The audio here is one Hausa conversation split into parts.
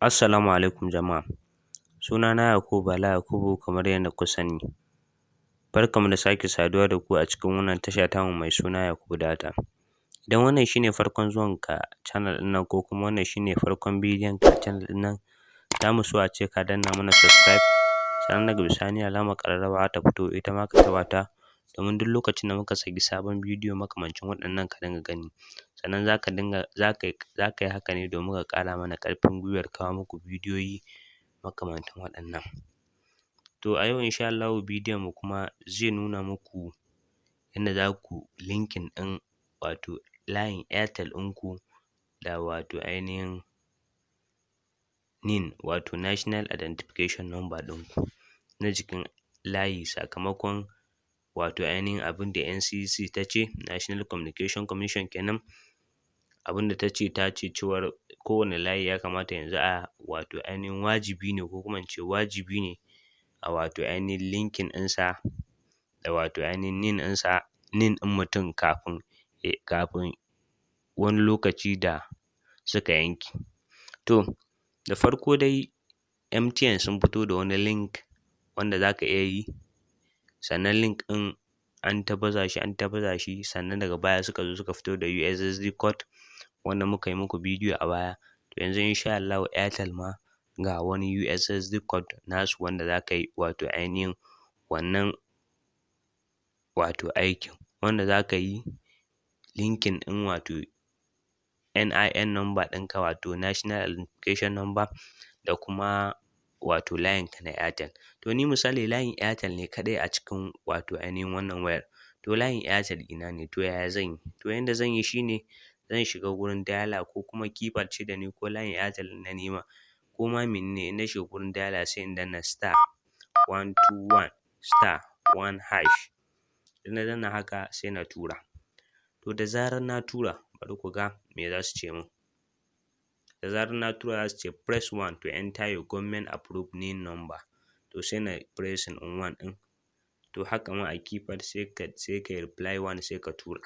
Assalamu alaikum jama'a. Sunana Yakubu kamar yadda kuka sani. Barkanmu da sake saduwa da ku a cikin wannan tasha tamu mai suna Yakubu Data. Idan wannan shine farkon zuwanka channel ɗin nan ko kuma wannan shine farkon bidiyon ka a channel ɗin nan, za mu so a ce ka danna mana subscribe, sannan daga bisani alamar ƙararrawa ta fito ita ma ka taɓa ta domin duk lokacin da muka saki sabon bidiyo makamancin waɗannan ka dinga gani. Sannan za ka yi haka ne domin ka ƙara mana ƙarfin gwiwar kawo muku bidiyoyi makamantan waɗannan. To a yau insha Allahu bidiyon mu kuma zai nuna muku yanda za ku linking ɗin wato layin Airtel ɗinku da wato ainihin NIN wato National Identification Number ɗinku na jikin layi sakamakon wato ainihin abinda NCC ta ce, National Communication Commission kenan, abinda ta ce cewar kowane layi ya kamata yanzu a wato ainihin wajibi ne ko kuma in ce wajibi ne a wato ainihin linking ɗinsa da wato ainihin NIN ɗinsa, NIN ɗin mutum kafin wani lokaci da suka yanke. To da farko dai MTN sun fito da wani link wanda za ka iya yi, sannan link ɗin an ta baza shi sannan daga baya suka zo suka fito da USSD code wanda muka yi muku bidiyo a baya. To yanzu insha Allahu Airtel ma ga wani USSD code nasu wanda za ka yi wato ainihin wannan wato aikin, wanda za ka yi linking ɗin wato NIN number ɗinka wato National Identification Number da kuma wato layinka na Airtel. To ni misali layin Airtel ne kaɗai a cikin wato ainihin wannan wayar. To layin Airtel ɗina ne, to yaya zan yi? To yanda zan yi shi ne zan shiga gurin dialer ko kuma keypad ce da ni ko layin Airtel na nema ko ma mene ne, in na shiga gurin dialer sai in danna *121*1#. Idan na danna haka sai na tura. To da zarar na tura bari ku ga me za su ce min. Da zarar na tura za su ce press 1 to enter your government approved NIN number. To sai na pressing ɗin 1 ɗin. To haka ma a keypad sai ka yi reply 1 sai ka tura.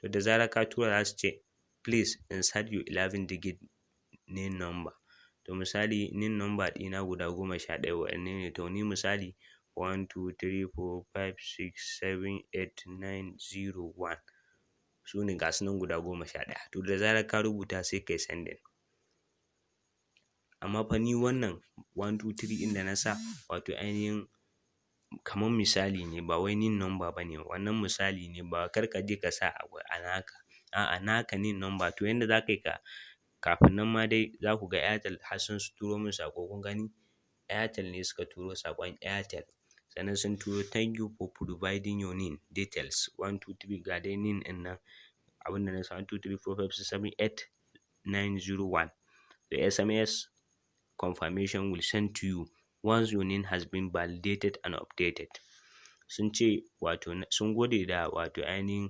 To da zarar ka tura za su ce please insert your 11 digit NIN number. To misali NIN number ɗina guda 11 waɗanne ne? To ni misali 1 2 3 4 5 6 7 8 9 0 1 su ne ga su nan guda 11. To da zarar ka rubuta sai ka yi sending. Amma fa ni wannan 1 2 3 ɗin da na sa wato ainihin kamar misali ne ba wai NIN number ba ne, wannan misali ne, ba kar ka je ka sa a naka, a'a naka NIN number. To yanda za ka yi kafin nan ma dai za ku ga Airtel har sun turo min saƙo, kun gani Airtel ne suka turo saƙon Airtel, sannan sun turo thank you for providing your NIN details 1 2 3 ga dai NIN ɗin nan abinda na sa 1 2 3 4 5 6 7 8 9 0 1. The SMS confirmation will send to you once your NIN has been validated and updated. Sun ce wato sun gode da wato ainihin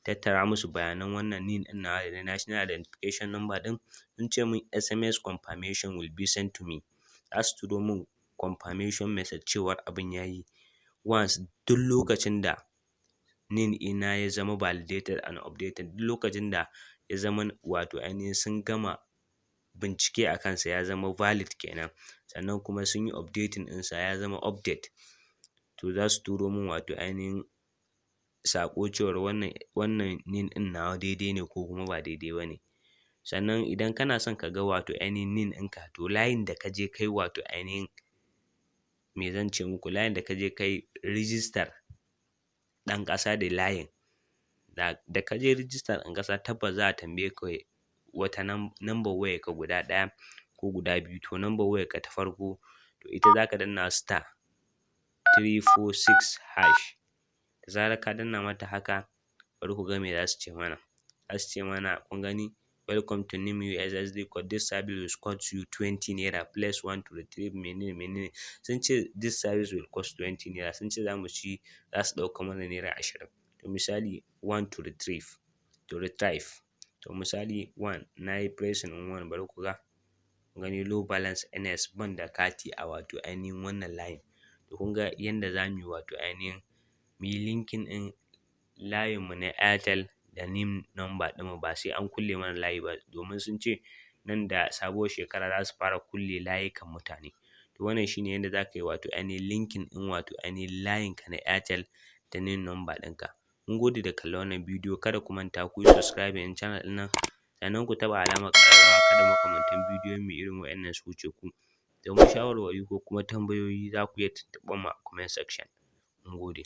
tattara musu bayanan wannan NIN ɗin nawa da National Identification Number ɗin. Sun ce min SMS confirmation will be sent to me. Za su turo min confirmation message cewar abin ya yi once duk lokacin da NIN ɗina ya zama validated and updated, duk lokacin da ya zama wato ainihin sun gama bincike a kansa ya zama valid kenan, sannan kuma sun yi updating ɗinsa ya zama update. To za su turo min wato ainihin saƙo cewar wannan NIN ɗin nawa daidai ne ko kuma ba daidai ba ne. Sannan idan kana son ka ga wato ainihin NIN ɗinka, to layin da ka je kai wato ainihin me zan ce muku, layin da ka je kai rijistar ɗan ƙasa da layin, da ka je rijistar ɗan ƙasa tabbas za a tambaye ka wata number wayarka guda ɗaya ko guda biyu. To number wayarka ta farko to ita za ka danna *346#. Da zarar ka danna mata haka bari ku ga me za su ce mana. Za su ce mana kun gani welcome to NIN USSD code, this service will cost you 20 naira plus 1 to retrieve menene. Sun ce this service will cost 20 naira, sun ce za su ɗauka mana naira 20. To misali 1 to retrieve. To misali 1 na yi pressing 1 bari ku ga kun gani low balance NS ban da kati a wato ainihin wannan layin. To kun ga yanda za mu yi wato ainihin mu yi linking ɗin layinmu na Airtel da NIN number ɗinmu ba sai an kulle mana layi ba, domin sun ce nan da sabuwar shekara za su fara kulle layukan mutane. To wannan shi ne yanda za ka yi wato ainihin linking ɗin wato ainihin layinka na Airtel da NIN number ɗinka. Mun gode da kallon wannan bidiyo, kada ku manta ku yi subscribing ɗin channel ɗin nan, sannan ku taɓa alamar ƙararrawa kada makamantan bidiyon mu irin waɗannan su wuce ku. Domin shawarwari ko kuma tambayoyi za ku iya tuntuɓar mu a comment section. Mun gode.